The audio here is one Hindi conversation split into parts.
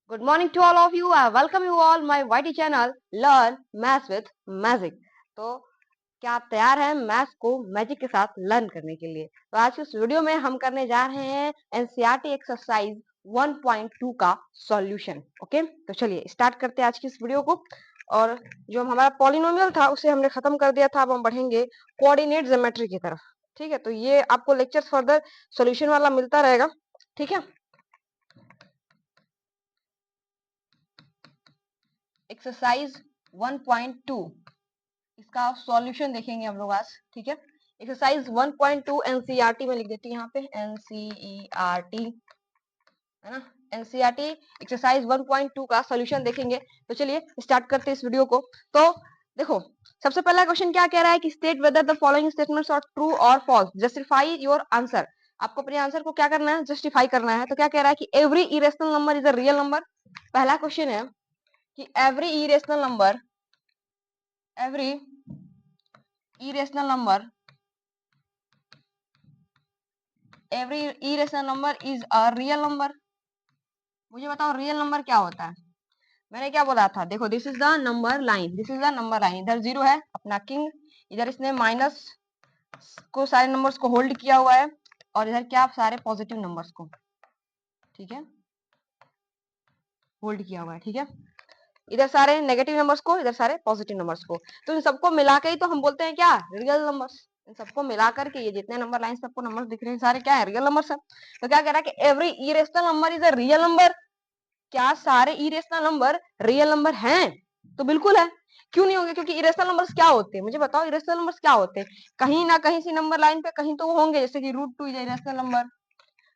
Good morning to all of you. I welcome you all my YT channel Learn Maths with Magic. तो क्या आप तैयार हैं मैथ्स को मैजिक के साथ लर्न करने के लिए? तो आज के इस वीडियो में हम करने जा रहे हैं एनसीईआरटी एक्सरसाइज 1.2 का सॉल्यूशन। ओके, तो चलिए स्टार्ट करते हैं आज की इस वीडियो को। और जो हमारा पॉलिनोमियल था उसे हमने खत्म कर दिया था। अब हम बढ़ेंगे कोऑर्डिनेट ज्योमेट्री की तरफ। ठीक है, तो ये आपको लेक्चर्स फर्दर सॉल्यूशन वाला मिलता रहेगा। ठीक है, एक्सरसाइज 1.2 इसका सॉल्यूशन देखेंगे हम लोग आज। ठीक है, एक्सरसाइज 1.2 एनसीईआरटी में लिख देती है यहाँ पे एनसीईआरटी, है ना। एनसीईआरटी एक्सरसाइज 1.2 का सॉल्यूशन देखेंगे। तो चलिए स्टार्ट करते हैं इस वीडियो को। तो देखो, सबसे पहला क्वेश्चन क्या कह रहा है कि state whether the following statements are true और फॉल्स, जस्टिफाई योर आंसर। आपको अपने आंसर को क्या करना है, जस्टिफाई करना है। तो क्या कह रहा है कि every irrational number is a real number. पहला क्वेश्चन है कि every irrational number every irrational number is a real number। मुझे बताओ रियल नंबर क्या होता है। मैंने क्या बोला था, देखो this is the number line, this is the number line. इधर जीरो है अपना किंग, इधर इसने माइनस को सारे नंबर्स को होल्ड किया हुआ है, और इधर क्या सारे पॉजिटिव नंबर्स को, ठीक है, होल्ड किया हुआ है। ठीक है, इधर सारे नेगेटिव नंबर्स को, इधर सारे पॉजिटिव नंबर्स को। तो इन सबको मिला के ही तो हम बोलते हैं क्या, रियल नंबर्स। इन सबको मिला करके ये जितने नंबर लाइन सबको नंबर दिख रहे हैं सारे क्या है, रियल नंबर्स है। तो क्या कह रहा है कि every irrational number is a real number. क्या सारे इरेशनल नंबर रियल नंबर हैं? तो बिल्कुल है। क्यों नहीं होंगे? क्योंकि इरेशनल नंबर्स क्या होते हैं, मुझे बताओ इरेशनल नंबर्स क्या होते हैं। कहीं ना कहीं सी नंबर लाइन पे कहीं तो वो होंगे, जैसे कि √2 is irrational number,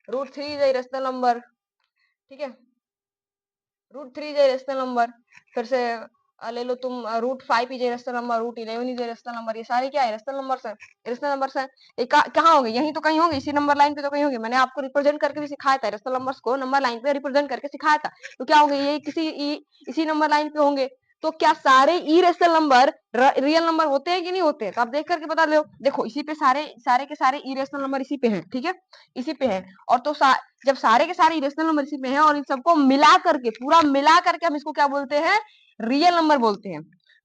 √3 is irrational number. ठीक है, √3 इज इरेशनल नंबर। फिर से ले लो तुम √5 is irrational number, √11 is irrational number. ये सारे क्या इरेशनल नंबर्स हैं, इरेशनल नंबर्स हैं। ये कहाँ होंगे, यहीं तो कहीं होंगे, इसी नंबर लाइन पे तो कहीं होंगे। मैंने आपको रिप्रेजेंट करके भी सिखाया था, इरेशनल नंबर्स को नंबर लाइन पे रिप्रेजेंट करके सिखाया था। तो क्या होंगे, ये इसी नंबर लाइन पे होंगे। तो क्या सारे इरेशनल नंबर रियल नंबर होते हैं कि नहीं होते हैं? तो आप देख करके बता लो। देखो इसी पे सारे सारे के सारे इरेशनल नंबर इसी पे हैं। ठीक है, इसी पे है। और तो जब सारे के सारे इरेशनल नंबर इसी में है और इन सबको मिला करके, पूरा मिला करके हम इसको क्या बोलते हैं, रियल नंबर बोलते हैं।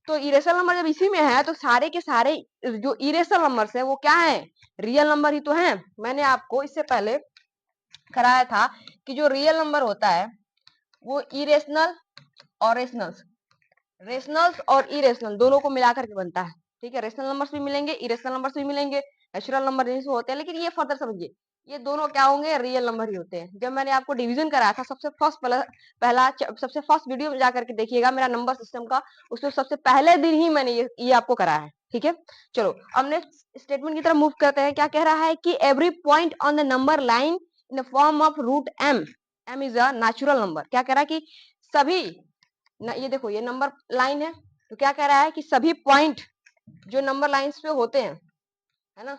तो इरेशनल नंबर जब इसी में है तो सारे के सारे जो इरेशनल नंबर्स है वो क्या है, रियल नंबर ही तो है। मैंने आपको इससे पहले कराया था कि जो रियल नंबर होता है वो इरेशनल और रेशनल्स और इरेशनल दोनों को मिला करके बनता है। ठीक है, रेशनल नंबर्स भी मिलेंगे, इरेशनल नंबर्स भी मिलेंगे, नेचुरल नंबर होते हैं। लेकिन ये फर्दर समझिए, ये दोनों क्या होंगे, रियल नंबर ही होते हैं। जब मैंने आपको डिवीजन कराया था, सबसे फर्स्ट वीडियो में जाकर के देखिएगा मेरा नंबर सिस्टम का, उसमें सबसे पहले दिन ही मैंने ये आपको कराया है। ठीक है, चलो अब नेक्स्ट स्टेटमेंट की तरफ मूव करते हैं। क्या कह रहा है कि every point on the number line in the form of √m, m is a natural number. क्या कह रहा है कि सभी ये देखो ये नंबर लाइन है। तो क्या कह रहा है कि सभी पॉइंट जो नंबर लाइंस पे होते हैं, है ना,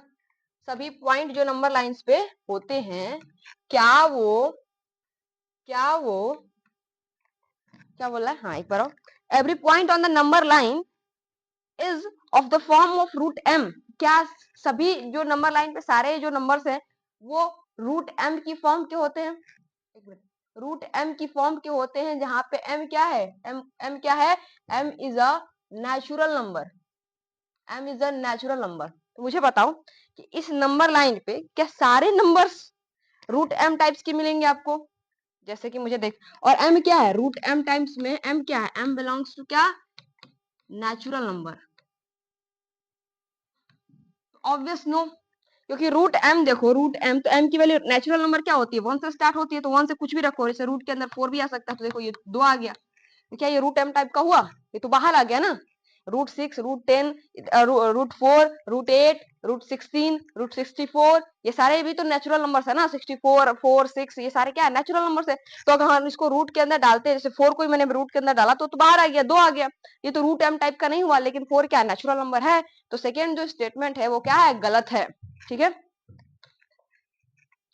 सभी पॉइंट जो नंबर लाइंस पे होते हैं, क्या वो क्या बोल रहा है, हाँ एक बार every point on the number line is of the form of √m। क्या सभी जो नंबर लाइन पे सारे जो नंबर्स हैं वो √m की फॉर्म के होते हैं? एक मिनट, √m की फॉर्म के होते हैं, जहां पे m क्या है, m क्या है, m is a natural number, m is a natural number. तो मुझे बताओ कि इस नंबर लाइन पे क्या सारे नंबर्स √m टाइप्स के मिलेंगे आपको? जैसे कि मुझे देख, और m क्या है, √m टाइम्स में m क्या है, m बिलोंग्स टू क्या, नेचुरल नंबर। ऑब्वियस नो, क्योंकि √m देखो, √m तो m की वैल्यू नेचुरल नंबर क्या होती है, 1 से स्टार्ट होती है। तो 1 से कुछ भी रखो, जैसे रूट के अंदर 4 भी आ सकता है। तो देखो ये 2 आ गया, तो क्या ये √m टाइप का हुआ? ये तो बाहर आ गया ना। √6, √10, √4, √8, √16, √64, ये सारे भी तो नेचुरल नंबर्स है ना। 64, 4, 6, ये सारे क्या है, नेचुरल नंबर्स है। तो अगर हम इसको रूट के अंदर डालते हैं, जैसे 4 को मैंने रूट के अंदर डाला तो बाहर आ गया, 2 आ गया। ये तो √m टाइप का नहीं हुआ, लेकिन 4 क्या नेचुरल नंबर है। तो सेकेंड जो स्टेटमेंट है वो क्या है, गलत है। ठीक है,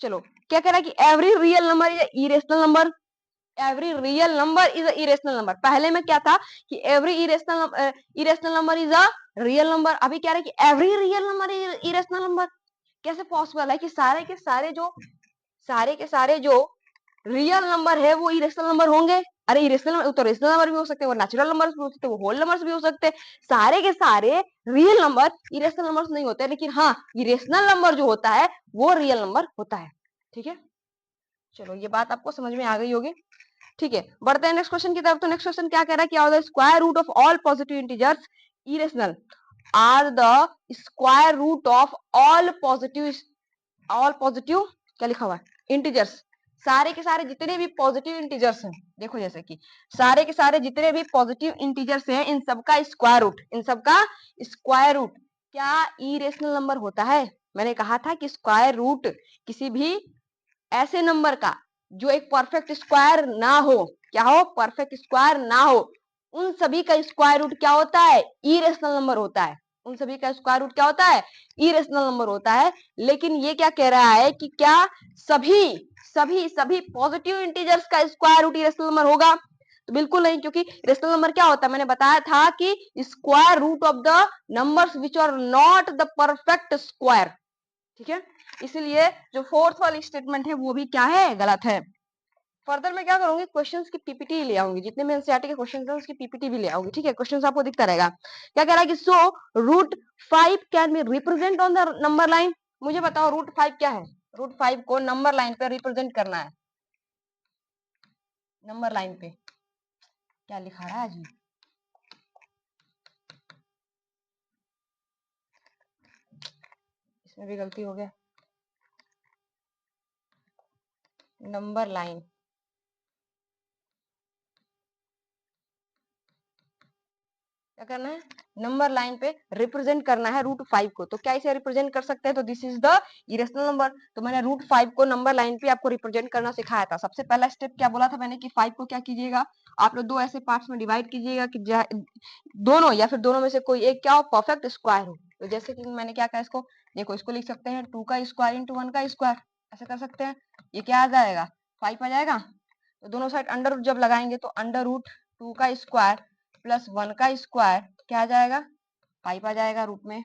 चलो क्या कह रहा है कि every real number is irrational number, every real number is a irrational number. पहले में क्या था कि every irrational number is a real number. अभी कह रहे हैं कि every real number is irrational number. कैसे पॉसिबल है कि सारे के सारे जो रियल नंबर है वो इरेशनल नंबर होंगे? अरे इरेशनल तो रेशनल नंबर भी हो सकते हैं, वो नेचुरल नंबर भी हो सकते हैं, वो होल नंबर्स भी हो सकते हैं। सारे के सारे रियल नंबर इरेशनल नंबर्स नहीं होते, लेकिन हाँ इरेशनल नंबर जो होता है वो रियल नंबर होता है। ठीक है, चलो ये बात आपको समझ में आ गई होगी। ठीक है, बढ़ते हैं नेक्स्ट क्वेश्चन की तरफ। तो नेक्स्ट क्वेश्चन क्या कह रहा है कि the square root of all positive integers irrational are the square root of all positive क्या लिखा हुआ है इंटीजर्स, सारे के सारे जितने भी पॉजिटिव इंटीजर्स हैं, देखो जैसे कि सारे के सारे जितने भी पॉजिटिव इंटीजर्स हैं इन सबका स्क्वायर रूट, इन सबका स्क्वायर रूट क्या इरेशनल नंबर होता है। मैंने कहा था कि स्क्वायर रूट किसी भी ऐसे नंबर का जो एक परफेक्ट स्क्वायर ना हो, क्या हो, परफेक्ट स्क्वायर ना हो, उन सभी का स्क्वायर रूट क्या होता है, इरेशनल नंबर होता है। उन सभी का स्क्वायर रूट क्या होता है, इरेशनल नंबर होता है। लेकिन ये क्या कह रहा है कि क्या सभी सभी सभी पॉजिटिव इंटीजर्स का स्क्वायर रूट इरेशनल नंबर होगा, तो बिल्कुल नहीं, क्योंकि रेशनल नंबर क्या होता है, मैंने बताया था कि square root of the numbers which are not the perfect square. ठीक है, इसलिए जो फोर्थ वाली स्टेटमेंट है वो भी क्या है, गलत है। फर्दर मैं क्या करूंगी, क्वेश्चंस की पीपीटी ले आऊंगी, जितने में एनसीईआरटी के क्वेश्चंस हैं उसकी पीपीटी भी ले आऊंगी। ठीक है, क्वेश्चंस आपको दिखता रहेगा। क्या कह रहा है कि so root 5 can be represent on the number line. मुझे बताओ रूट 5 क्या है, रूट 5 को नंबर लाइन पे रिप्रेजेंट करना है, नंबर लाइन पे क्या लिखा रहा है जी, इसमें भी गलती हो गया, नंबर लाइन क्या करना है, नंबर लाइन पे रिप्रेजेंट करना है रूट 5 को। तो क्या इसे रिप्रेजेंट कर सकते हैं, तो this is the irrational number. तो मैंने रूट 5 को नंबर लाइन पे आपको रिप्रेजेंट करना सिखाया था। सबसे पहला स्टेप क्या बोला था मैंने कि 5 को क्या कीजिएगा, आप लोग दो ऐसे पार्ट्स में डिवाइड कीजिएगा कि दोनों या फिर दोनों में से कोई एक क्या हो, परफेक्ट स्क्वायर हो। तो जैसे कि मैंने क्या कहा, इसको देखो, इसको लिख सकते हैं 2 का स्क्वायर इंटू 1 का स्क्वायर, ऐसे कर सकते हैं। ये क्या आ जाएगा, 5 आ जाएगा। तो दोनों साइड अंडर रूट जब लगाएंगे तो अंडर रूट 2 का स्क्वायर प्लस 1 का स्क्वायर क्या आ जाएगा, 5 आ जाएगा रूट में।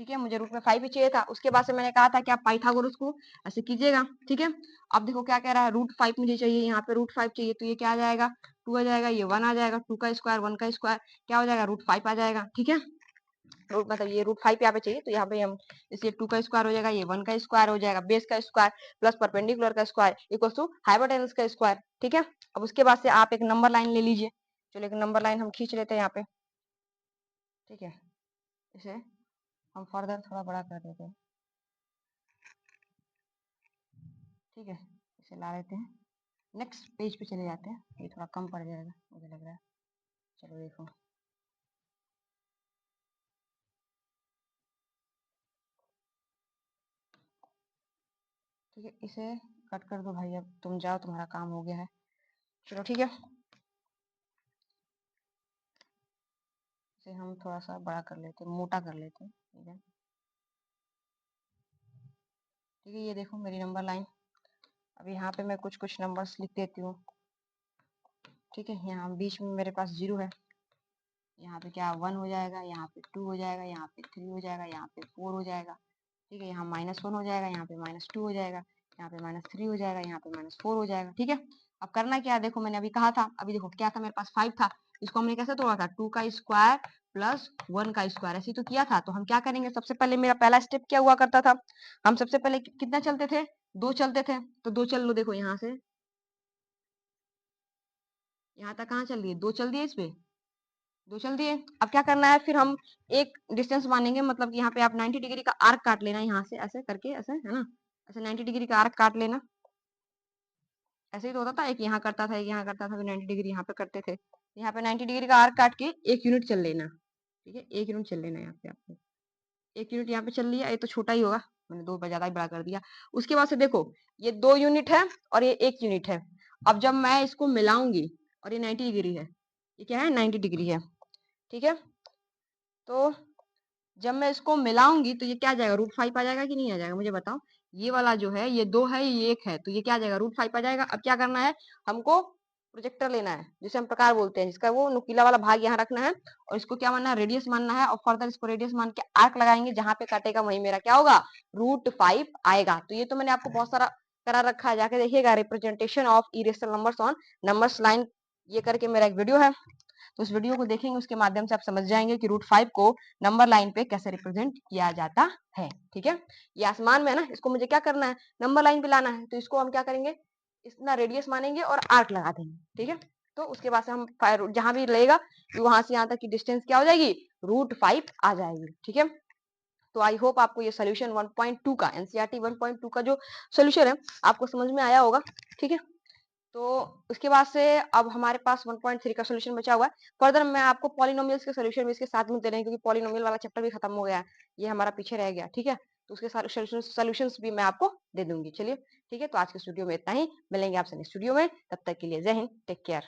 ठीक है, मुझे रूट में 5 ही चाहिए था। उसके बाद से मैंने कहा था कि आप पाइथागोरस को ऐसे कीजिएगा। ठीक है, अब देखो क्या कह रहा है, रूट 5 मुझे चाहिए, यहाँ पे रूट 5 चाहिए, तो ये क्या आ जाएगा, 2 आ जाएगा, ये 1 आ जाएगा, 2 का स्क्वायर 1 का स्क्वायर क्या हो जाएगा, रूट 5 आ जाएगा। ठीक है, रूट मतलब ये रूट 5 यहाँ पे चाहिए, तो यहाँ पे हम इसे 2 का स्क्वायर हो जाएगा, ये 1 का स्क्वायर हो जाएगा, बेस का स्क्वायर प्लस परपेंडिकुलर का स्क्वायर इक्वल्स टू हाइपोटेनस का स्क्वायर। ठीक है, अब उसके बाद से आप एक नंबर लाइन ले लीजिए। चलो एक नंबर लाइन हम खींच लेते हैं यहाँ पे। ठीक है, इसे हम फर्दर थोड़ा बड़ा कर देते हैं। ठीक है, इसे ला लेते हैं, नेक्स्ट पेज पे चले जाते हैं, ये थोड़ा कम पड़ जाएगा मुझे लग रहा है। चलो देखो, ठीक है, इसे कट कर दो भाई, अब तुम जाओ, तुम्हारा काम हो गया है। चलो ठीक है, इसे हम थोड़ा सा बड़ा कर लेते हैं, मोटा कर लेते हैं। ठीक है, ठीक है, ये देखो मेरी नंबर लाइन। अब यहाँ पे मैं कुछ कुछ नंबर्स लिख देती हूँ। ठीक है, यहाँ बीच में मेरे पास 0 है, यहाँ पे क्या 1 हो जाएगा, यहाँ पे 2 हो जाएगा, यहाँ पे 3 हो जाएगा, यहाँ पे 4 हो जाएगा। ठीक है, यहाँ -1 हो जाएगा, यहाँ पे -2 हो जाएगा, यहाँ पे -3 हो जाएगा, यहाँ पे -4 हो जाएगा। ठीक है, अब करना क्या है, देखो मैंने अभी कहा था, अभी देखो क्या था, मेरे पास 5 था, इसको हमने कैसे तोड़ा था, 2 का स्क्वायर प्लस 1 का स्क्वायर, ऐसे तो किया था। तो हम क्या करेंगे, सबसे पहले मेरा पहला स्टेप क्या हुआ करता था, हम सबसे पहले कितना चलते थे, 2 चलते थे। तो 2 चल लो, देखो यहाँ से यहाँ तक कहाँ चल दिए, 2 चल दिए, इस पे 2 चल दिए। अब क्या करना है, फिर हम एक डिस्टेंस मानेंगे, मतलब कि यहाँ पे आप 90 डिग्री का आर्क काट लेना, यहाँ से ऐसे करके, ऐसे है ना, ऐसे 90 डिग्री का आर्क काट लेना। ऐसे ही तो होता था, एक यहाँ करता था, एक यहाँ करता था, फिर 90 डिग्री यहाँ पे करते थे। यहाँ पे 90 डिग्री का आर्क काट के 1 यूनिट चल लेना। ठीक है, 1 यूनिट चल लेना यहाँ पे आपको, 1 यूनिट यहाँ पे चल लिया, ये तो छोटा ही होगा, मैंने 2 ज्यादा ही बड़ा कर दिया। उसके बाद से देखो, ये 2 यूनिट है और ये 1 यूनिट है। अब जब मैं इसको मिलाऊंगी, और ये 90 डिग्री है, ये क्या है, 90 डिग्री है। ठीक है, तो जब मैं इसको मिलाऊंगी तो ये क्या आ जाएगा, √5 आ जाएगा कि नहीं आ जाएगा, मुझे बताओ। ये वाला जो है, ये 2 है, ये 1 है, तो ये क्या आ जाएगा, √5 आ जाएगा। अब क्या करना है, हमको प्रोजेक्टर लेना है, जिसे हम प्रकार बोलते हैं, जिसका वो नुकीला वाला भाग यहाँ रखना है, और इसको क्या मानना है, रेडियस मानना है, और फर्दर इसको रेडियस मान के आर्क लगाएंगे, जहां पे काटेगा वहीं मेरा क्या होगा, √5 आएगा। तो ये तो मैंने आपको बहुत सारा करा रखा है, जाके देखिएगा representation of irrational numbers on numbers line, ये करके मेरा एक वीडियो है, तो उस वीडियो को देखेंगे, उसके माध्यम से आप समझ जाएंगे कि √5 को नंबर लाइन पे कैसे रिप्रेजेंट किया जाता है। ठीक है, ये आसमान में है ना, इसको मुझे क्या करना है, नंबर लाइन पे लाना है, तो इसको हम क्या करेंगे, इतना रेडियस मानेंगे और आर्क लगा देंगे। ठीक है, तो उसके बाद से हम जहां भी रहेगा वहां से यहाँ तक की डिस्टेंस क्या हो जाएगी, √5 आ जाएगी। ठीक है, तो आई होप आपको ये सोल्यूशन 1.2 का, एनसीईआरटी 1.2 का जो सोल्यूशन है आपको समझ में आया होगा। ठीक है, तो उसके बाद से अब हमारे पास 1.3 का सोल्यूशन बचा हुआ है। फर्दर मैं आपको पॉलिनोमियल्स के सोल्यूशन भी इसके साथ में दे रहे हैं, क्योंकि पॉलिनोमियल वाला चैप्टर भी खत्म हो गया है, ये हमारा पीछे रह गया। ठीक है, तो उसके सारे सोल्यूशंस भी मैं आपको दे दूंगी। चलिए ठीक है, तो आज के स्टूडियो में इतना ही, मिलेंगे आपसे नेक्स्ट स्टूडियो में, तब तक के लिए जय हिंद, टेक केयर।